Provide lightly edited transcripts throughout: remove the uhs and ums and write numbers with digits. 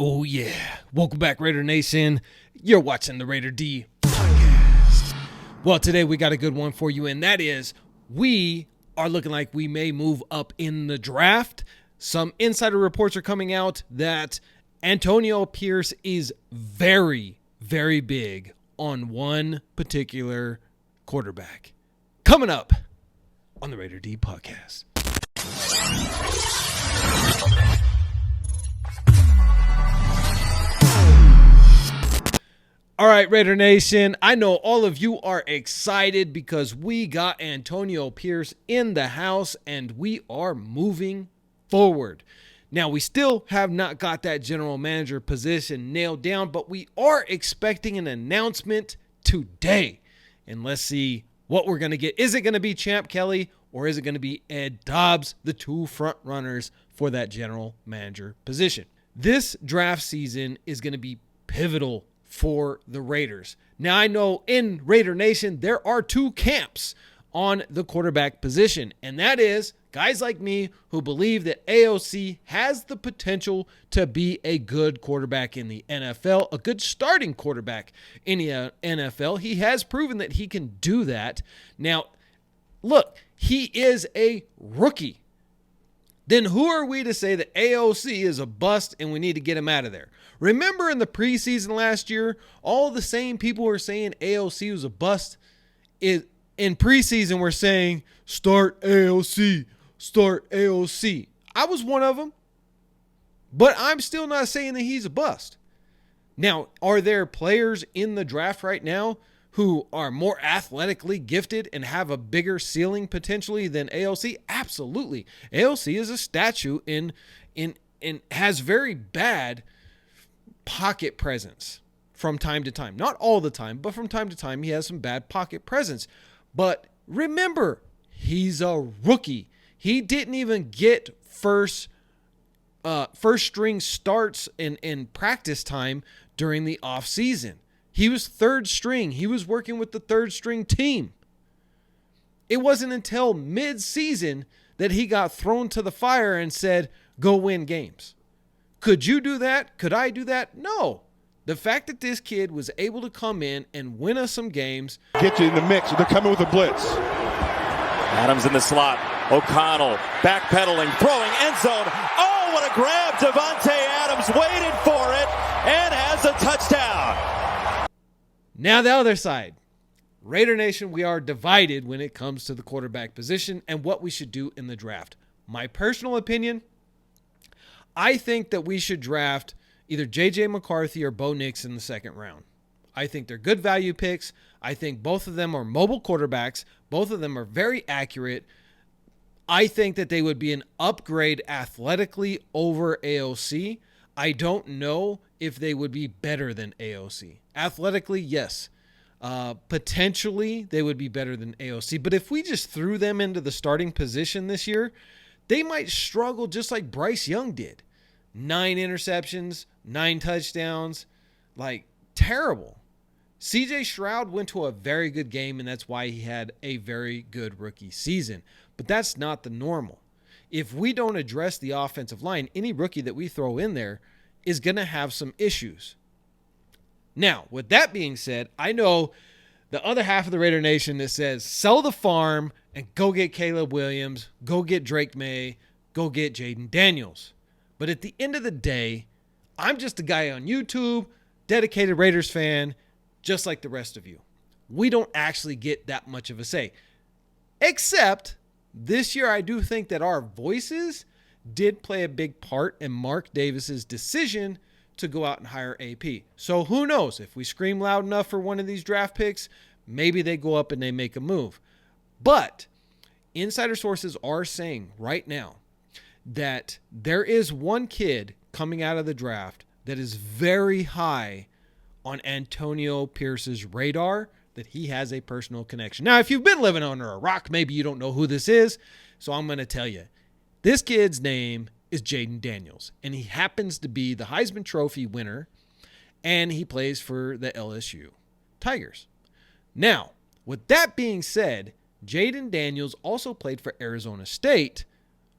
Oh yeah, welcome back Raider Nation. You're watching the Raider D podcast. Well, today we got a good one for you, and that is we are looking like we may move up in the draft. Some insider reports are coming out that Antonio Pierce is very, very big on one particular quarterback. Coming up on the Raider D podcast. All right, Raider Nation, I know all of you are excited because we got Antonio Pierce in the house and we are moving forward. Now, we still have not got that general manager position nailed down, but we are expecting an announcement today. And let's see what we're going to get. Is it going to be Champ Kelly or is it going to be Ed Dobbs, the two front runners for that general manager position? This draft season is going to be pivotal for the Raiders. Now, I know in Raider Nation, there are two camps on the quarterback position, and that is guys like me who believe that AOC has the potential to be a good quarterback in the NFL, a good starting quarterback in the NFL. He has proven that he can do that. Now, look, he is a rookie. Then who are we to say that AOC is a bust and we need to get him out of there? Remember in the preseason last year, all the same people were saying AOC was a bust. In preseason, we're saying, start AOC, start AOC. I was one of them, but I'm still not saying that he's a bust. Now, are there players in the draft right now who are more athletically gifted and have a bigger ceiling potentially than AOC? Absolutely. AOC is a statue in has very bad pocket presence from time to time. Not all the time, but from time to time he has some bad pocket presence. But remember, he's a rookie. He didn't even get first string starts in practice time during the offseason. He was third string. He was working with the third string team. It wasn't until mid-season that he got thrown to the fire and said, go win games. Could you do that? Could I do that? No. The fact that this kid was able to come in and win us some games. Get you in the mix. They're coming with a blitz. Adams in the slot. O'Connell backpedaling, throwing end zone. Oh, what a grab. Devontae Adams waited for it and has a touchdown. Now the other side. Raider Nation, we are divided when it comes to the quarterback position and what we should do in the draft. My personal opinion, I think that we should draft either J.J. McCarthy or Bo Nix in the second round. I think they're good value picks. I think both of them are mobile quarterbacks. Both of them are very accurate. I think that they would be an upgrade athletically over AOC. I don't know if they would be better than AOC. Athletically, yes. Potentially, they would be better than AOC. But if we just threw them into the starting position this year, they might struggle just like Bryce Young did. 9 interceptions, 9 touchdowns, like terrible. CJ Stroud went to a very good game, and that's why he had a very good rookie season. But that's not the normal. If we don't address the offensive line, any rookie that we throw in there is going to have some issues. Now, with that being said, I know the other half of the Raider Nation that says sell the farm and go get Caleb Williams, go get Drake May, go get Jayden Daniels. But at the end of the day, I'm just a guy on YouTube, dedicated Raiders fan, just like the rest of you. We don't actually get that much of a say. Except this year, I do think that our voices did play a big part in Mark Davis's decision to go out and hire AP. So who knows? If we scream loud enough for one of these draft picks, maybe they go up and they make a move. But insider sources are saying right now that there is one kid coming out of the draft that is very high on Antonio Pierce's radar, that he has a personal connection. Now, if you've been living under a rock, maybe you don't know who this is. So I'm going to tell you. This kid's name is Jayden Daniels, and he happens to be the Heisman Trophy winner, and he plays for the LSU Tigers. Now, with that being said, Jayden Daniels also played for Arizona State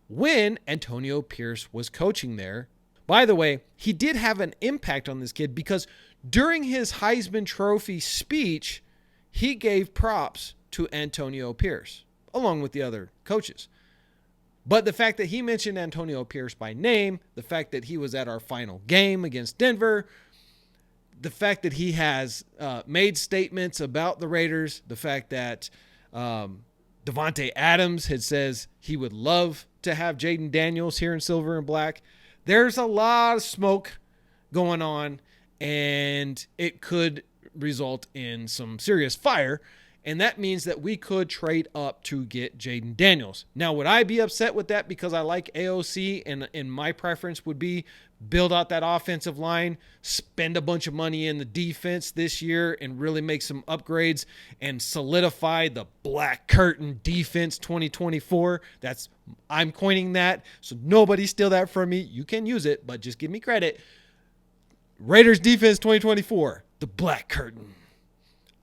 when Antonio Pierce was coaching there. By the way, he did have an impact on this kid because during his Heisman Trophy speech, he gave props to Antonio Pierce, along with the other coaches. But the fact that he mentioned Antonio Pierce by name, the fact that he was at our final game against Denver, the fact that he has made statements about the Raiders, the fact that Davante Adams says he would love to have Jayden Daniels here in silver and black. There's a lot of smoke going on, and it could result in some serious fire. And that means that we could trade up to get Jayden Daniels. Now, would I be upset with that because I like AOC and my preference would be build out that offensive line, spend a bunch of money in the defense this year and really make some upgrades and solidify the black curtain defense 2024? I'm coining that, so nobody steal that from me. You can use it, but just give me credit. Raiders defense 2024, the black curtain.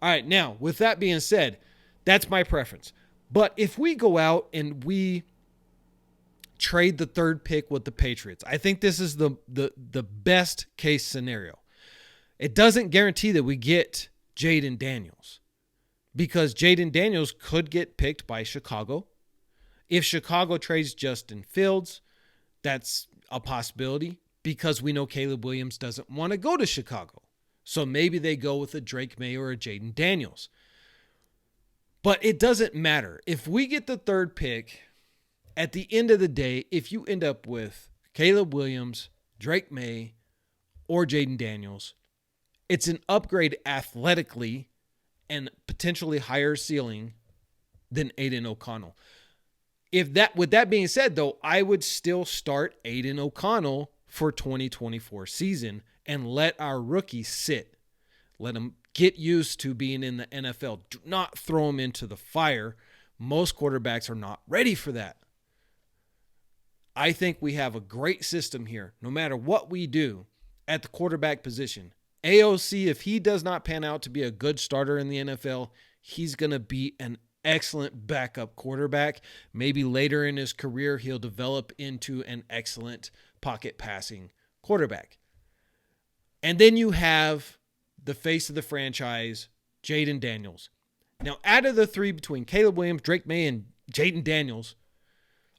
All right, now, with that being said, that's my preference. But if we go out and we trade the third pick with the Patriots, I think this is the best case scenario. It doesn't guarantee that we get Jayden Daniels because Jayden Daniels could get picked by Chicago. If Chicago trades Justin Fields, that's a possibility because we know Caleb Williams doesn't want to go to Chicago. So maybe they go with a Drake May or a Jayden Daniels. But it doesn't matter. If we get the third pick, at the end of the day, if you end up with Caleb Williams, Drake May, or Jayden Daniels, it's an upgrade athletically and potentially higher ceiling than Aidan O'Connell. With that being said, though, I would still start Aidan O'Connell for 2024 season and let our rookie sit. Let him get used to being in the NFL. Do not throw him into the fire. Most quarterbacks are not ready for that. I think we have a great system here, no matter what we do at the quarterback position. AOC, if he does not pan out to be a good starter in the NFL, he's going to be an excellent backup quarterback. Maybe later in his career, he'll develop into an excellent pocket passing quarterback. And then you have the face of the franchise, Jayden Daniels. Now, out of the three between Caleb Williams, Drake May, and Jayden Daniels,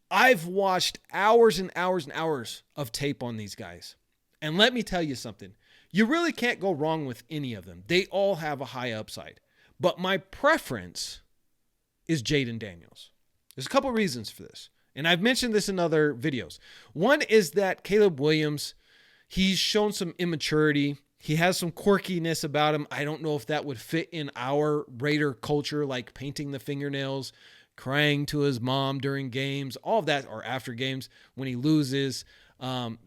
I've watched hours and hours and hours of tape on these guys. And let me tell you something. You really can't go wrong with any of them. They all have a high upside. But my preference is Jayden Daniels. There's a couple reasons for this. And I've mentioned this in other videos. One is that Caleb Williams, he's shown some immaturity. He has some quirkiness about him. I don't know if that would fit in our Raider culture, like painting the fingernails, crying to his mom during games, all of that, or after games when he loses.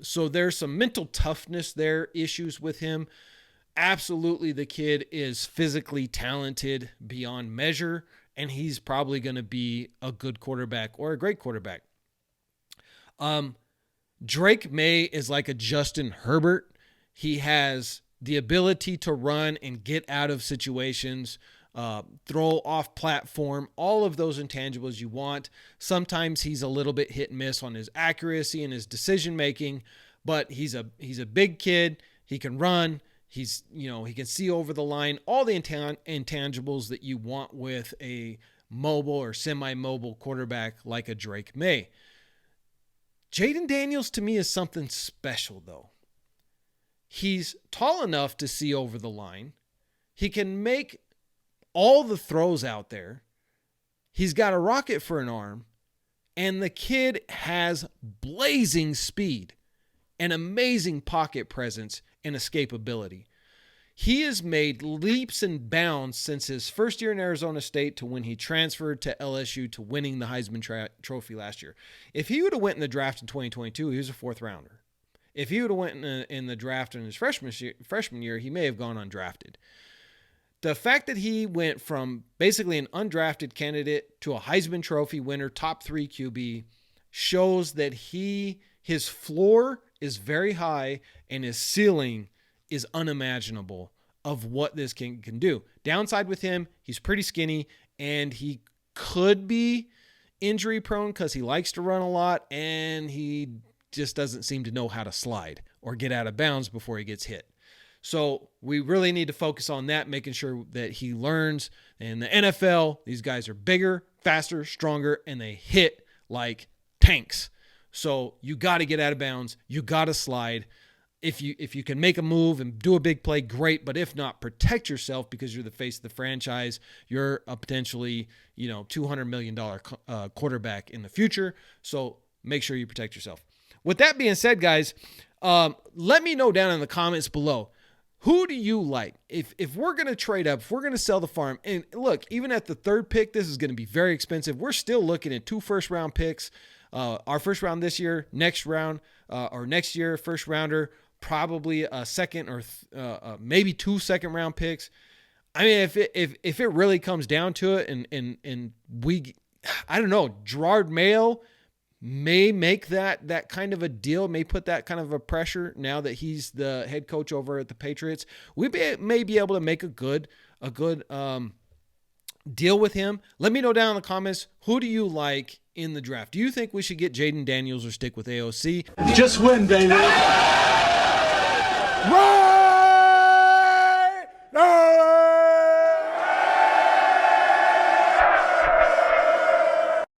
So there's some mental toughness there, issues with him. Absolutely, the kid is physically talented beyond measure, and he's probably going to be a good quarterback or a great quarterback. Drake May is like a Justin Herbert. He has the ability to run and get out of situations, throw off platform, all of those intangibles you want. Sometimes he's a little bit hit and miss on his accuracy and his decision making, but he's a big kid. He can run. He can see over the line, all the intangibles that you want with a mobile or semi-mobile quarterback like a Drake May. Jayden Daniels to me is something special though. He's tall enough to see over the line. He can make all the throws out there. He's got a rocket for an arm, and the kid has blazing speed, an amazing pocket presence, and escapability. He has made leaps and bounds since his first year in Arizona State to when he transferred to LSU to winning the Heisman Trophy last year. If he would have went in the draft in 2022, he was a fourth rounder. If he would have went in the draft in his freshman year, he may have gone undrafted. The fact that he went from basically an undrafted candidate to a Heisman Trophy winner, top 3 QB, shows that his floor is very high and his ceiling is unimaginable of what this can do. Downside with him, he's pretty skinny and he could be injury prone because he likes to run a lot and he just doesn't seem to know how to slide. or get out of bounds before he gets hit. So we really need to focus on that, making sure that he learns. In the NFL, these guys are bigger, faster, stronger, and they hit like tanks. So you got to get out of bounds. You got to slide. If you can make a move and do a big play, great. But if not, protect yourself because you're the face of the franchise. You're a potentially, $200 million quarterback in the future. So make sure you protect yourself. With that being said, guys, let me know down in the comments below. Who do you like? If we're going to trade up, if we're going to sell the farm, and look, even at the third pick, this is going to be very expensive. We're still looking at 2 first-round picks. Our first round this year, next round, or next year, first rounder, probably a second or maybe 2 second-round picks. I mean, if it really comes down to it, and we, I don't know, Gerard Mayo may make that kind of a deal, may put that kind of a pressure now that he's the head coach over at the Patriots. We may be able to make a good deal with him. Let me know down in the comments, who do you like in the draft? Do you think we should get Jayden Daniels or stick with AOC? Just win, baby. Run!